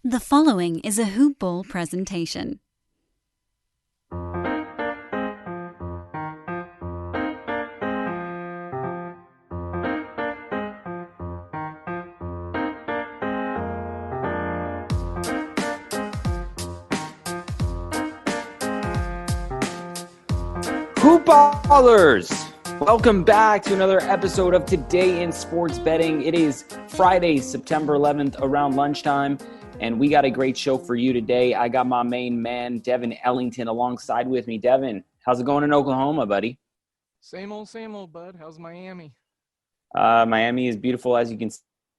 The following is a Hoop Ball presentation. Hoop Ballers! Welcome back to another episode of Today in Sports Betting. It is Friday, September 11th, around lunchtime, and we got a great show for you today. I got my main man, Devin Ellington, alongside with me. Devin, how's it going in Oklahoma, buddy? Same old, bud. How's Miami? Miami is beautiful, as you can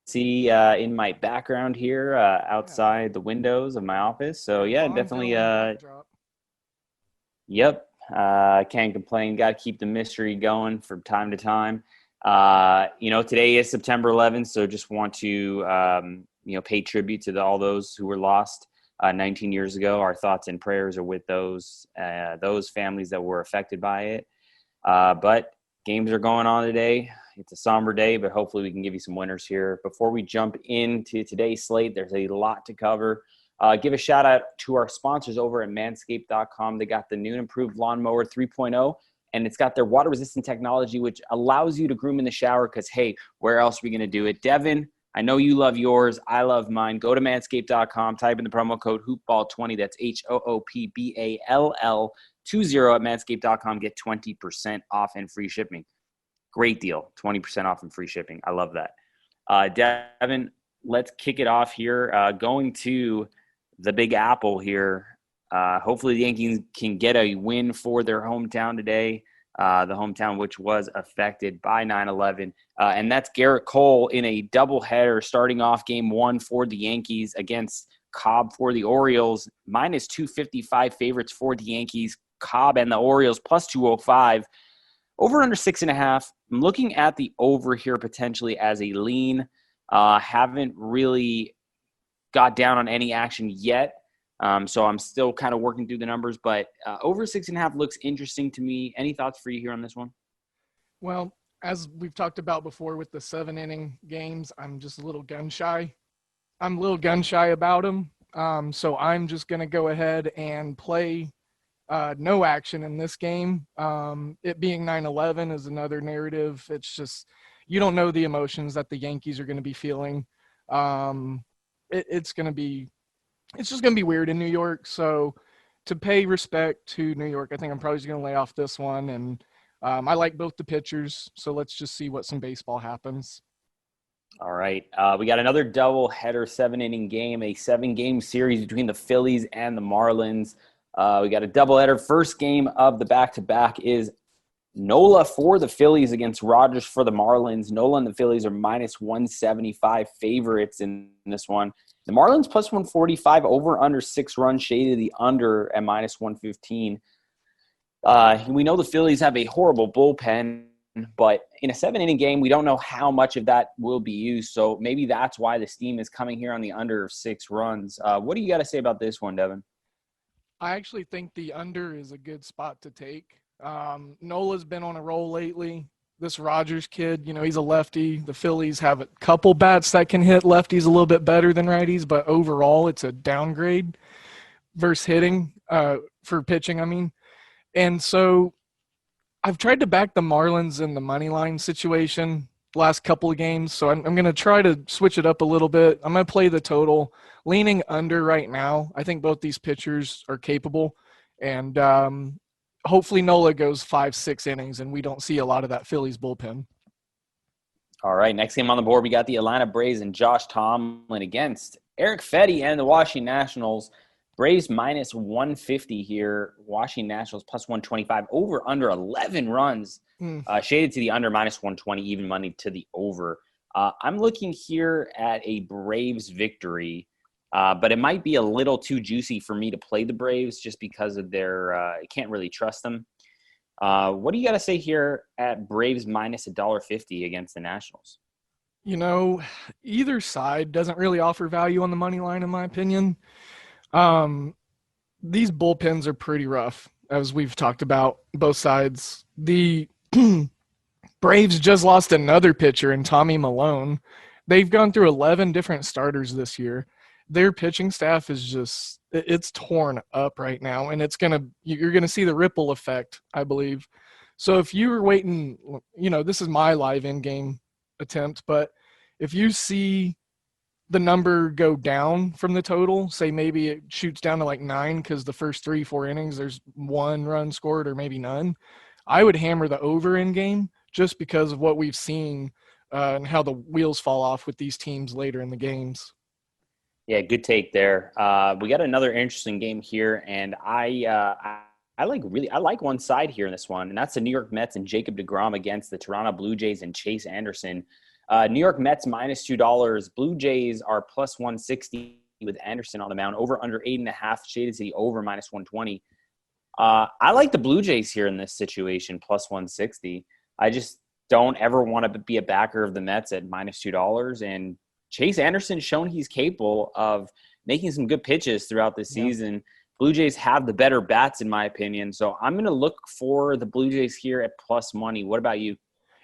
see in my background here outside the windows of my office. So, yeah, Bon definitely, Dylan backdrop. yep. Can't complain. Got to keep the mystery going from time to time. Today is September 11th, so just want to, pay tribute to all those who were lost 19 years ago. Our thoughts and prayers are with those families that were affected by it. But games are going on today. It's a somber day, but hopefully we can give you some winners here. Before we jump into today's slate, there's a lot to cover. Give a shout out to our sponsors over at manscaped.com. They got the new and improved lawnmower 3.0, and it's got their water resistant technology, which allows you to groom in the shower because, hey, where else are we going to do it? Devin, I know you love yours. I love mine. Go to manscaped.com, type in the promo code hoopball20. That's HOOPBALL20 at manscaped.com. Get 20% off and free shipping. Great deal. 20% off and free shipping. I love that. Devin, let's kick it off here. Going to the Big Apple here. Hopefully the Yankees can get a win for their hometown today, the hometown which was affected by 9/11. And that's Garrett Cole in a doubleheader starting off game one for the Yankees against Cobb for the Orioles. Minus 255 favorites for the Yankees. Cobb and the Orioles plus 205. Over under 6.5. I'm looking at the over here potentially as a lean. Haven't really got down on any action yet. So I'm still kind of working through the numbers, but over 6.5 looks interesting to me. Any thoughts for you here on this one? Well, as we've talked about before with the 7-inning games, I'm just a little gun shy. I'm a little gun shy about them. So I'm just going to go ahead and play no action in this game. It being 9/11 is another narrative. It's just, you don't know the emotions that the Yankees are going to be feeling. It's just going to be weird in New York. So to pay respect to New York, I think I'm probably just going to lay off this one. And I like both the pitchers. So let's just see what some baseball happens. All right. We got another double-header 7-inning game, a 7-game series between the Phillies and the Marlins. We got a doubleheader. First game of the back-to-back is Nola for the Phillies against Rogers for the Marlins. Nola and the Phillies are minus 175 favorites in this one. The Marlins plus 145, over under 6 runs, shaded the under at minus 115. We know the Phillies have a horrible bullpen, but in a 7-inning game, we don't know how much of that will be used. So maybe that's why the steam is coming here on the under of 6 runs. What do you got to say about this one, Devin? I actually think the under is a good spot to take. Nola's been on a roll lately. This Rogers kid, he's a lefty. The Phillies have a couple bats that can hit lefties a little bit better than righties, but overall it's a downgrade versus hitting, for pitching, I mean. And so I've tried to back the Marlins in the money line situation the last couple of games, so I'm going to try to switch it up a little bit. I'm going to play the total, leaning under right now. I think both these pitchers are capable, and hopefully Nola goes 5-6 innings and we don't see a lot of that Phillies bullpen. All right, next game on the board, we got the Atlanta Braves and Josh Tomlin against Eric Fetty and the Washington Nationals. Braves minus 150 here. Washington Nationals plus 125. Over under 11 runs. Shaded to the under, minus 120, even money to the over. I'm looking here at a Braves victory. But it might be a little too juicy for me to play the Braves just because of their I can't really trust them. What do you got to say here at Braves minus $1.50 against the Nationals? Either side doesn't really offer value on the money line, in my opinion. These bullpens are pretty rough, as we've talked about, both sides. The Braves just lost another pitcher in Tommy Malone. They've gone through 11 different starters this year. their pitching staff is just it's torn up right now, and you're gonna see the ripple effect, I believe. So if you were waiting, this is my live in-game attempt, but if you see the number go down from the total, say maybe it shoots down to like 9 because the first 3-4 innings there's 1 run scored or maybe none, I would hammer the over in game just because of what we've seen and how the wheels fall off with these teams later in the games. Yeah, good take there. We got another interesting game here, and I like one side here in this one, and that's the New York Mets and Jacob Degrom against the Toronto Blue Jays and Chase Anderson. New York Mets -$2. Blue Jays are +160 with Anderson on the mound. Over under 8.5. Shaded to the over -120. I like the Blue Jays here in this situation, +160. I just don't ever want to be a backer of the Mets at -$2. And Chase Anderson's shown he's capable of making some good pitches throughout the season. Yeah. Blue Jays have the better bats, in my opinion. So I'm going to look for the Blue Jays here at plus money. What about you?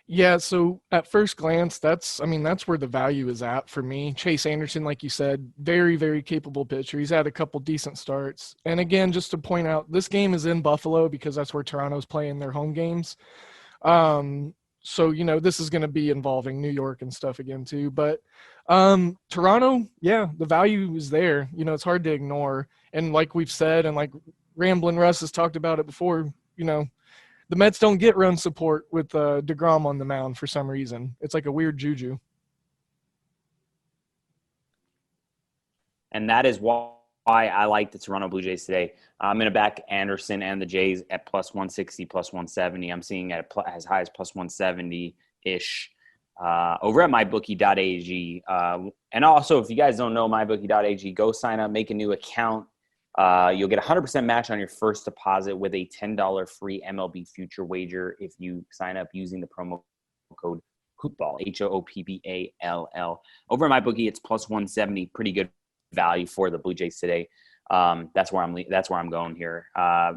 Yeah, so at first glance, that's where the value is at for me. Chase Anderson, like you said, very, very capable pitcher. He's had a couple decent starts. And again, just to point out, this game is in Buffalo because that's where Toronto's playing their home games. So, this is going to be involving New York and stuff again too. But Toronto, yeah, the value is there. It's hard to ignore. And like we've said, and like Ramblin' Russ has talked about it before, the Mets don't get run support with Degrom on the mound for some reason. It's like a weird juju. And that is why I like the Toronto Blue Jays today. I'm going to back Anderson and the Jays at +160, +170. I'm seeing it as high as +170-ish over at mybookie.ag. And also, if you guys don't know mybookie.ag, go sign up, make a new account. You'll get a 100% match on your first deposit with a $10 free MLB future wager if you sign up using the promo code HOOPBALL, HOOPBALL. Over at MyBookie, it's +170. Pretty good value for the Blue Jays today. That's where I'm going here.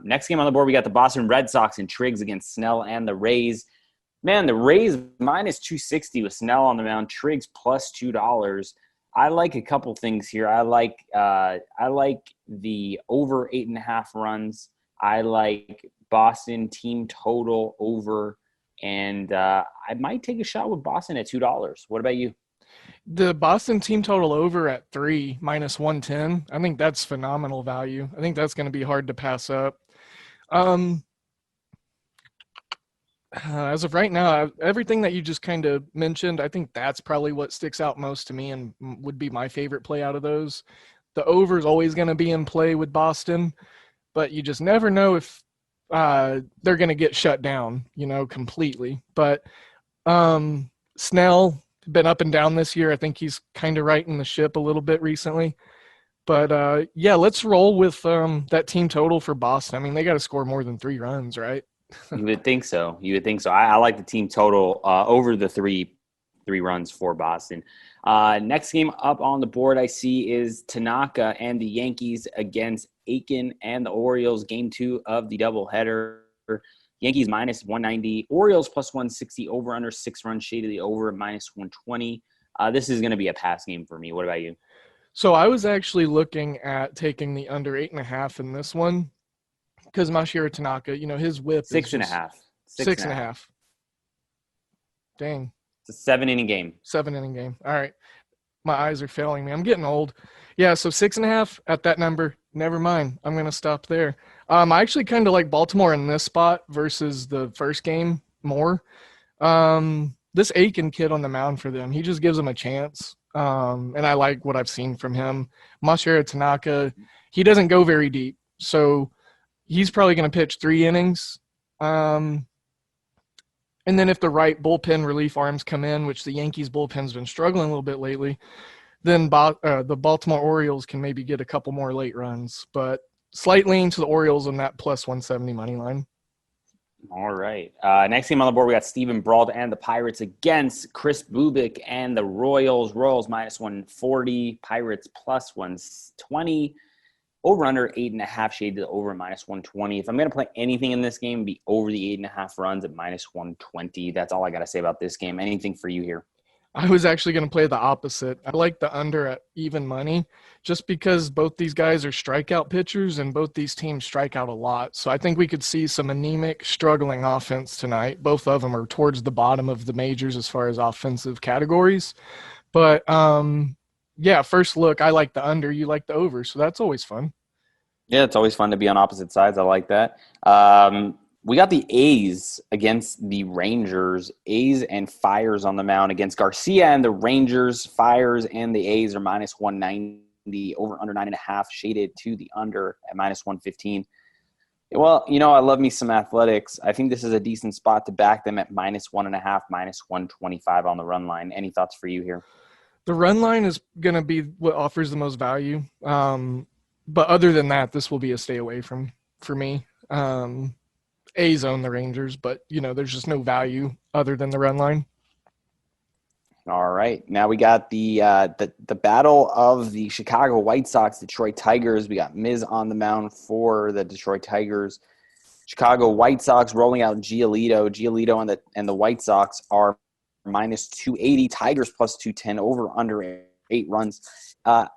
Next game on the board, we got the Boston Red Sox and Triggs against Snell and the Rays. Man, the Rays -260 with Snell on the mound. Triggs +$2. I like a couple things here. I like the over 8.5 runs. I like Boston team total over, and I might take a shot with Boston at $2. What about you? The Boston team total over at 3 -110. I think that's phenomenal value. I think that's going to be hard to pass up. As of right now, everything that you just kind of mentioned, I think that's probably what sticks out most to me and would be my favorite play out of those. The over is always going to be in play with Boston, but you just never know if they're going to get shut down, completely. But Snell been up and down this year. I think he's kind of righting the ship a little bit recently. But yeah, let's roll with that team total for Boston. I mean, they got to score more than 3 runs, right? You would think so. I like the team total over the three runs for Boston. Next game up on the board I see is Tanaka and the Yankees against Aiken and the Orioles. Game 2 of the doubleheader. Yankees -190, Orioles +160, over under 6 runs, shade of the over -120. This is going to be a pass game for me. What about you? So I was actually looking at taking the under 8.5 in this one. Because Masahiro Tanaka, his whip is 6.5. 6.5. Dang. It's a 7-inning game. 7-inning game. All right. My eyes are failing me. I'm getting old. Yeah, so 6.5 at that number. Never mind. I'm going to stop there. I actually kind of like Baltimore in this spot versus the first game more. This Aiken kid on the mound for them, he just gives them a chance. And I like what I've seen from him. Masahiro Tanaka, he doesn't go very deep. So he's probably going to pitch 3 innings. And then if the right bullpen relief arms come in, which the Yankees bullpen's been struggling a little bit lately, then the Baltimore Orioles can maybe get a couple more late runs. But slight lean to the Orioles on that +170 money line. All right. Next game on the board, we got Steven Brault and the Pirates against Chris Bubik and the Royals. Royals -140, Pirates +120. Over under 8.5, shade to the over -120. If I'm going to play anything in this game, be over the 8.5 runs at -120. That's all I got to say about this game. Anything for you here? I was actually going to play the opposite. I like the under at even money just because both these guys are strikeout pitchers and both these teams strike out a lot. So I think we could see some anemic, struggling offense tonight. Both of them are towards the bottom of the majors as far as offensive categories. But, yeah, first look, I like the under. You like the over. So that's always fun. Yeah, it's always fun to be on opposite sides. I like that. We got the A's against the Rangers. A's and Fires on the mound against Garcia and the Rangers. Fires and the A's are minus 190, over under 9.5, shaded to the under at minus 115. Well, I love me some athletics. I think this is a decent spot to back them at minus 1.5, minus 125 on the run line. Any thoughts for you here? The run line is going to be what offers the most value. But other than that, this will be a stay away from for me. A's own the Rangers, but, there's just no value other than the run line. All right. Now we got the battle of the Chicago White Sox, Detroit Tigers. We got Miz on the mound for the Detroit Tigers. Chicago White Sox rolling out Giolito. Giolito and the White Sox are minus 280. Tigers plus 210, over under 8 runs. I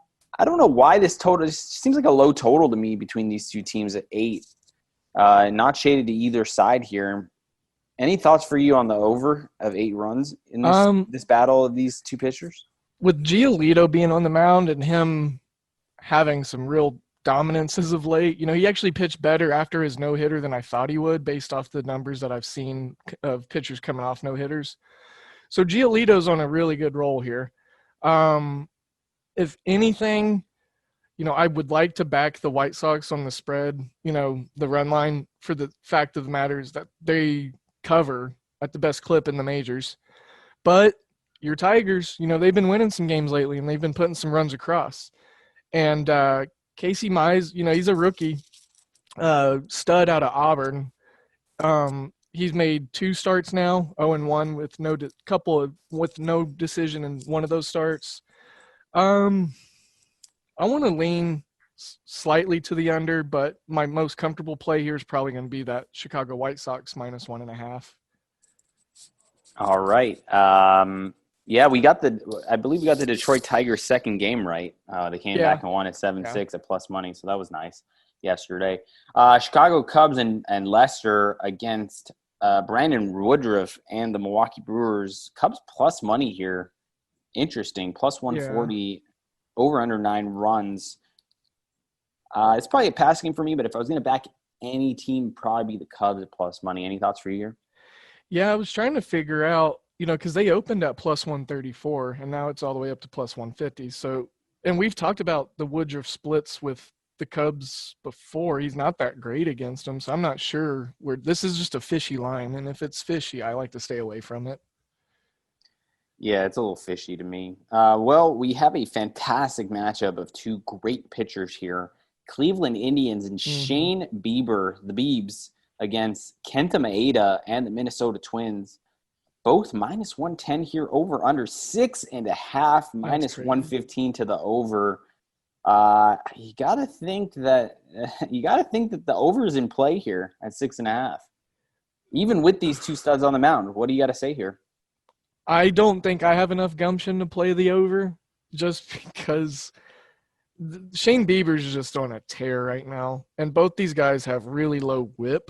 don't know why this total seems like a low total to me between these two teams at 8. Not shaded to either side here. Any thoughts for you on the over of 8 runs in this battle of these two pitchers? With Giolito being on the mound and him having some real dominance as of late, he actually pitched better after his no-hitter than I thought he would based off the numbers that I've seen of pitchers coming off no-hitters. So Giolito's on a really good roll here. If anything, I would like to back the White Sox on the spread, the run line, for the fact of the matter is that they cover at the best clip in the majors. But your Tigers, they've been winning some games lately and they've been putting some runs across. And Casey Mize, he's a rookie stud out of Auburn. He's made 2 starts now, 0-1 with no decision in one of those starts. I want to lean slightly to the under, but my most comfortable play here is probably going to be that Chicago White Sox minus 1.5. All right. Yeah, I believe we got the Detroit Tigers second game right. They came back and won at 7-6 at plus money, so that was nice yesterday. Chicago Cubs and Leicester against Brandon Woodruff and the Milwaukee Brewers. Cubs plus money here. Interesting. Plus 140, over under 9 runs. It's probably a pass game for me, but if I was going to back any team, probably be the Cubs at plus money. Any thoughts for you here? Yeah, I was trying to figure out, because they opened at plus 134 and now it's all the way up to plus 150. So, and we've talked about the Woodruff splits with the Cubs before. He's not that great against them, so I'm not sure where this is. Just a fishy line, and if it's fishy, I like to stay away from it. Yeah, it's a little fishy to me. Well, we have a fantastic matchup of 2 great pitchers here. Cleveland Indians and Shane Bieber, the Biebs, against Kenta Maeda and the Minnesota Twins. Both minus 110 here, over under 6.5, minus 115 to the over. You gotta think that the over is in play here at 6.5. Even with these 2 studs on the mound, what do you got to say here? I don't think I have enough gumption to play the over, just because Shane Bieber's just on a tear right now, and both these guys have really low whip,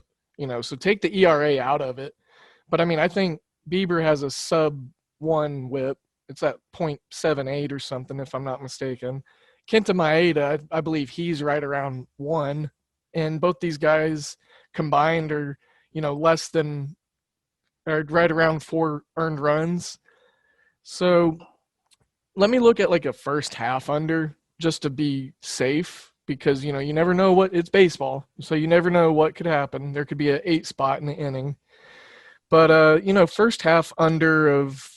so take the ERA out of it. But I think Bieber has a sub-1 whip. It's at 0.78 or something, if I'm not mistaken. Kenta Maeda, I believe he's right around 1, and both these guys combined are, less than – or right around 4 earned runs. So let me look at like a first half under just to be safe, because, you never know it's baseball. So you never know what could happen. There could be an 8 spot in the inning. But, first half under of,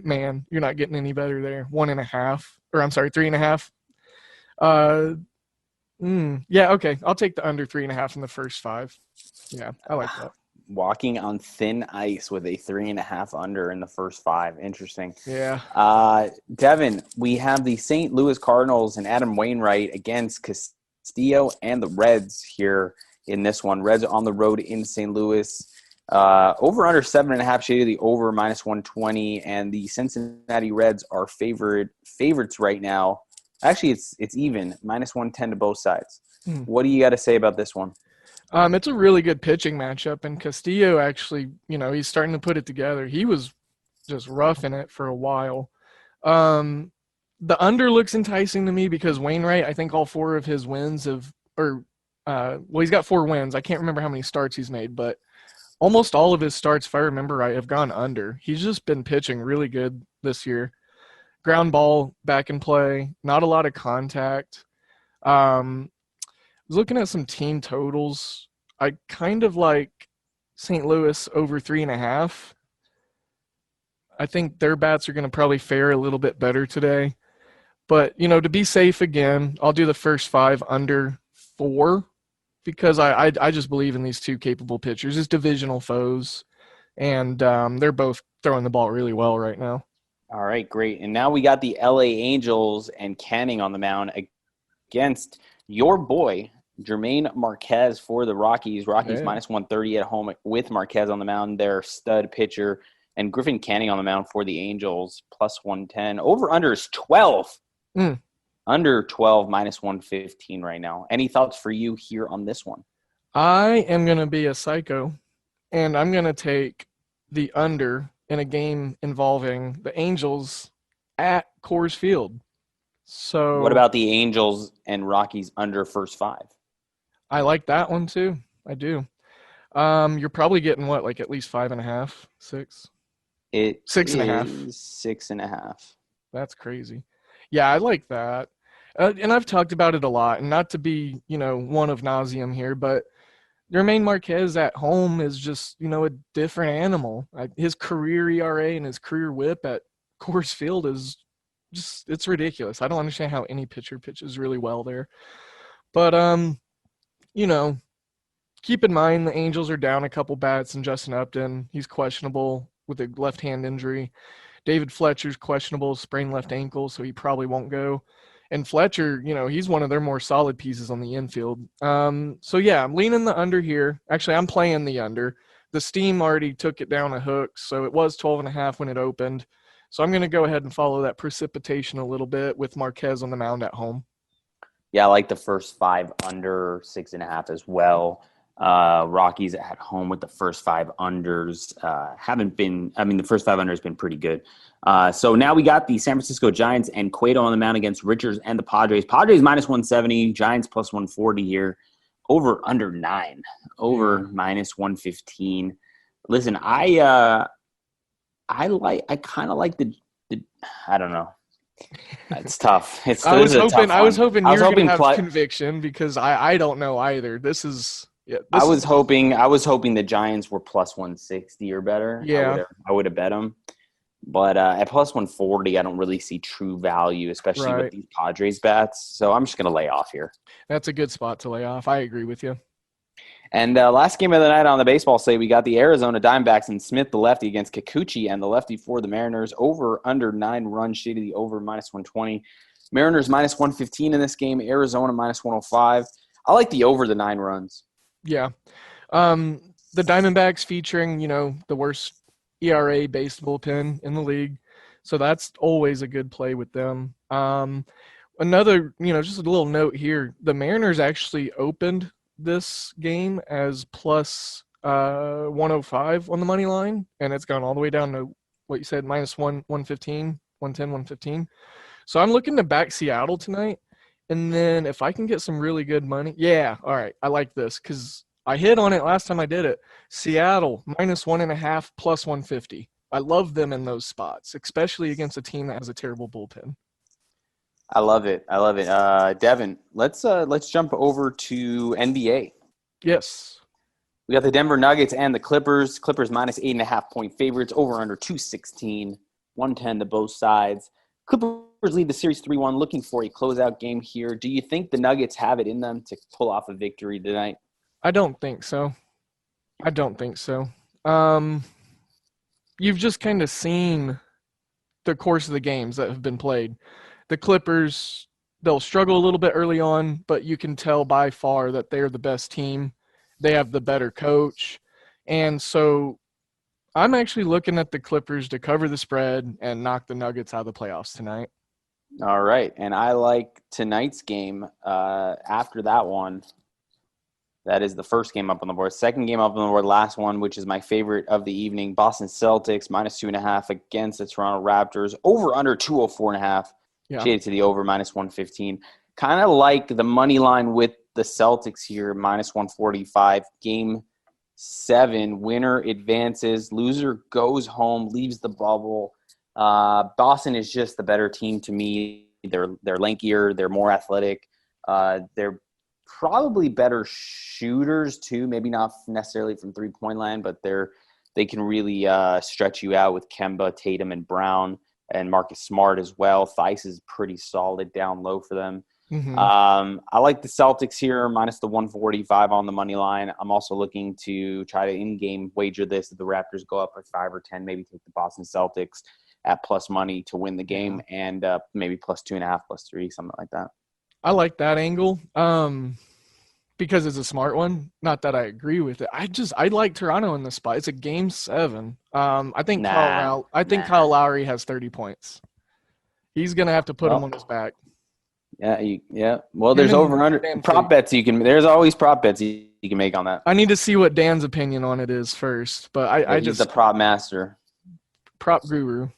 man, you're not getting any better there. 3.5. Yeah, okay. I'll take the under 3.5 in the first 5. Yeah, I like that. Walking on thin ice with a 3.5 under in the first 5. Interesting. Yeah. Devin, we have the St. Louis Cardinals and Adam Wainwright against Castillo and the Reds here in this one. Reds on the road in St. Louis. Over under 7.5 shade of the over -120, and the Cincinnati Reds are favorites right now. Actually, it's even -110 to both sides. What do you got to say about this one? It's a really good pitching matchup, and Castillo actually, he's starting to put it together. He was just roughing it for a while. The under looks enticing to me because Wainwright, I think all 4 of his wins he's got 4 wins. I can't remember how many starts he's made, but almost all of his starts, if I remember right, have gone under. He's just been pitching really good this year. Ground ball back in play, not a lot of contact. I was looking at some team totals. I kind of like St. Louis over 3.5. I think their bats are going to probably fare a little bit better today. But, to be safe again, I'll do the first 5 under 4 because I just believe in these 2 capable pitchers as divisional foes, and they're both throwing the ball really well right now. All right, great. And now we got the LA Angels and Canning on the mound against your boy, Jermaine Marquez for the Rockies. Rockies -130 at home with Marquez on the mound, their stud pitcher, and Griffin Canning on the mound for the Angels, +110. Over-under is 12. Under 12, -115 right now. Any thoughts for you here on this one? I am going to be a psycho, and I'm going to take the under in a game involving the Angels at Coors Field. So, what about the Angels and Rockies under first 5? I like that one too. I do. You're probably getting what, at least 5.5, 6? 6.5. 6.5. That's crazy. Yeah, I like that. And I've talked about it a lot, and not to be, one of nauseam here, but Jermaine Marquez at home is just, a different animal. His career ERA and his career whip at Coors Field is just, it's ridiculous. I don't understand how any pitcher pitches really well there. But, keep in mind the Angels are down a couple bats, and Justin Upton, he's questionable with a left hand injury. David Fletcher's questionable, sprained left ankle, so he probably won't go. And Fletcher, he's one of their more solid pieces on the infield. So, yeah, I'm leaning the under here. Actually, I'm playing the under. The Steam already took it down a hook, so it was 12.5 when it opened. So I'm going to go ahead and follow that precipitation a little bit with Marquez on the mound at home. Yeah, I like the first 5 under 6.5 as well. Rockies at home with the first 5 unders the first 5 unders been pretty good. So now we got the San Francisco Giants and Cueto on the mound against Richards and the Padres. Padres -170, Giants +140 here. Over under 9, over -115. Listen, I kind of like the I don't know. It's tough. I was hoping you were going to have conviction because I don't know either. This is. Yeah, I was hoping the Giants were +160 or better. Yeah, I would have bet them. But at +140, I don't really see true value, especially with these Padres bats. So I'm just going to lay off here. That's a good spot to lay off. I agree with you. And last game of the night on the baseball slate, we got the Arizona Diamondbacks and Smith, the lefty, against Kikuchi and the lefty for the Mariners. Over under 9 runs, shade of the over -120. Mariners -115 in this game. Arizona -105. I like the over the 9 runs. Yeah. The Diamondbacks featuring, the worst ERA based bullpen in the league. So that's always a good play with them. Another, just a little note here. The Mariners actually opened this game as plus 105 on the money line, and it's gone all the way down to what you said, -115, 110, 115. So I'm looking to back Seattle tonight. And then if I can get some really good money, all right, I like this because I hit on it last time I did it. Seattle, -1.5, plus 150. I love them in those spots, especially against a team that has a terrible bullpen. I love it. Devin, let's jump over to NBA. Yes. We got the Denver Nuggets and the Clippers. Clippers -8.5 point favorites, over under 216, 110 to both sides. Clippers lead the series 3-1, looking for a closeout game here. Do you think the Nuggets have it in them to pull off a victory tonight? I don't think so. You've just kind of seen the course of the games that have been played. The Clippers, they'll struggle a little bit early on, but you can tell by far that they're the best team. They have the better coach. And so I'm actually looking at the Clippers to cover the spread and knock the Nuggets out of the playoffs tonight. All right. And I like tonight's game after that one. That is the first game up on the board. Second game up on the board, last one, which is my favorite of the evening. Boston Celtics, -2.5 against the Toronto Raptors. Over under 204.5. Yeah. Shaded to the over, -115. Kind of like the money line with the Celtics here, -145. Game 7, winner advances. Loser goes home, leaves the bubble. Boston is just the better team to me. They're lankier. They're more athletic. They're probably better shooters too. Maybe not necessarily from 3-point land, but they can really stretch you out with Kemba, Tatum, and Brown, and Marcus Smart as well. Theis is pretty solid down low for them. Mm-hmm. I like the Celtics here, minus the 145 on the money line. I'm also looking to try to in-game wager this. If the Raptors go up by 5 or 10, maybe take the Boston Celtics at plus money to win the game, and maybe plus 2.5, plus 3, something like that. I like that angle because it's a smart one. Not that I agree with it. I like Toronto in this spot. It's a game 7. I think Kyle Lowry has 30 points. He's gonna have to put him on his back. Yeah. Well, there's over under prop bets you can. There's always prop bets you can make on that. I need to see what Dan's opinion on it is first, but he's the prop master, prop guru.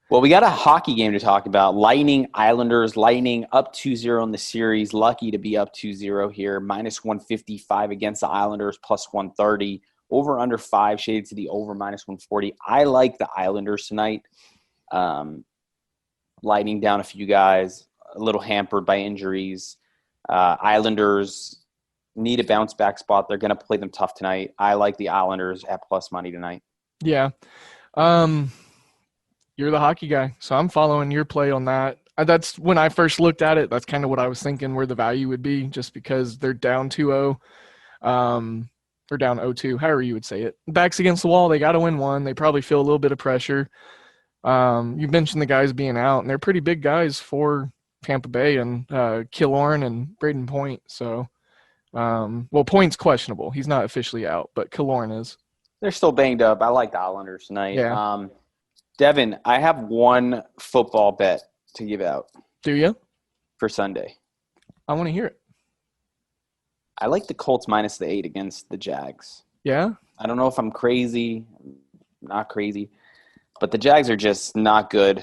Well, we got a hockey game to talk about. Lightning Islanders. Lightning up 2-0 in the series. Lucky to be up 2-0 here. -155 against the Islanders. Plus 130. Over under 5. Shaded to the over -140. I like the Islanders tonight. Lightning down a few guys. A little hampered by injuries. Islanders need a bounce back spot. They're going to play them tough tonight. I like the Islanders at plus money tonight. Yeah. You're the hockey guy, so I'm following your play on that. That's when I first looked at it. That's kind of what I was thinking where the value would be, just because they're down 2-0, or down 0-2, however you would say it. Backs against the wall. They got to win one. They probably feel a little bit of pressure. You mentioned the guys being out, and they're pretty big guys for Tampa Bay, and Killorn and Braden Point. So, Point's questionable. He's not officially out, but Killorn is. They're still banged up. I like the Islanders tonight. Yeah. Devin, I have one football bet to give out. Do you? For Sunday. I want to hear it. I like the Colts minus the 8 against the Jags. Yeah? I don't know if I'm crazy. Not crazy. But the Jags are just not good.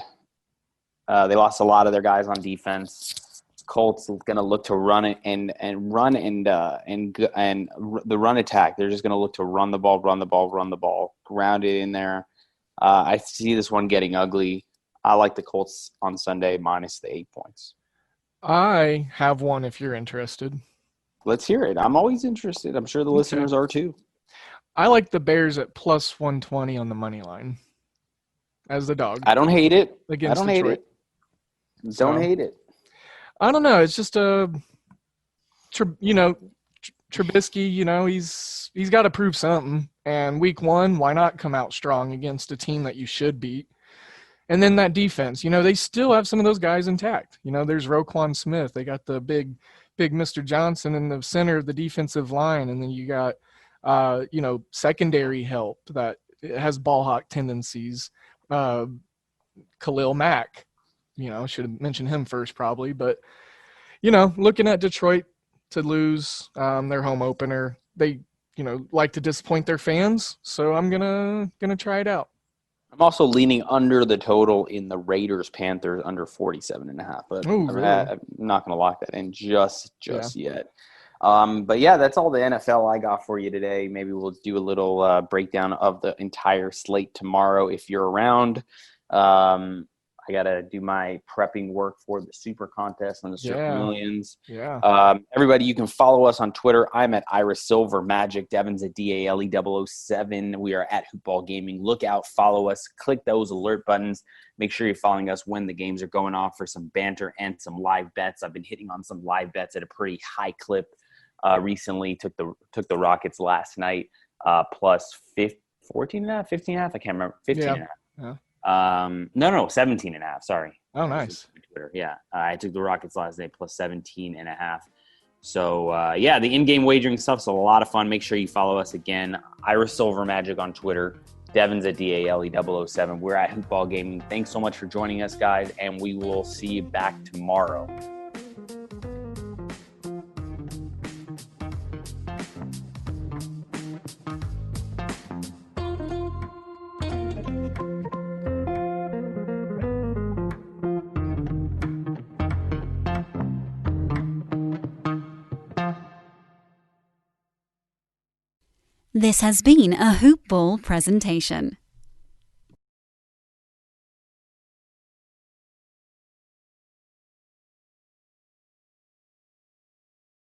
They lost a lot of their guys on defense. Colts going to look to run it and the run attack. They're just going to look to run the ball, ground it in there. I see this one getting ugly. I like the Colts on Sunday minus the 8 points. I have one if you're interested. Let's hear it. I'm always interested. I'm sure the listeners are too. I like the Bears at plus 120 on the money line as the dog. I don't hate it. Against Don't Detroit. hate it. Don't hate it. I don't know. It's just Trubisky, he's got to prove something. And week 1, why not come out strong against a team that you should beat? And then that defense, they still have some of those guys intact. There's Roquan Smith. They got the big Mr. Johnson in the center of the defensive line. And then you got, secondary help that has ball hawk tendencies. Khalil Mack, should have mentioned him first probably. But, looking at Detroit to lose their home opener, they like to disappoint their fans, so I'm gonna try it out. I'm also leaning under the total in the Raiders-Panthers under 47.5, but really? I'm not gonna lock that in just yet. But yeah, that's all the NFL I got for you today. Maybe we'll do a little breakdown of the entire slate tomorrow if you're around. I got to do my prepping work for the Super Contest and the Super Millions. Yeah. Everybody, you can follow us on Twitter. I'm at Iris Silver Magic. Devin's at DALE007. We are at Hoopball Gaming. Look out, follow us, click those alert buttons. Make sure you're following us when the games are going off for some banter and some live bets. I've been hitting on some live bets at a pretty high clip recently. Took the Rockets last night plus 14.5, 15.5. I can't remember. 15.5. Yeah. No, 17.5. Sorry. Oh, nice. Twitter. Yeah. I took the Rockets last night plus 17.5. So, yeah, the in-game wagering stuff's a lot of fun. Make sure you follow us again. Ira Silver Magic on Twitter. Devin's at DALE007. We're at Hoopball Gaming. Thanks so much for joining us, guys, and we will see you back tomorrow. This has been a Hoop Ball presentation.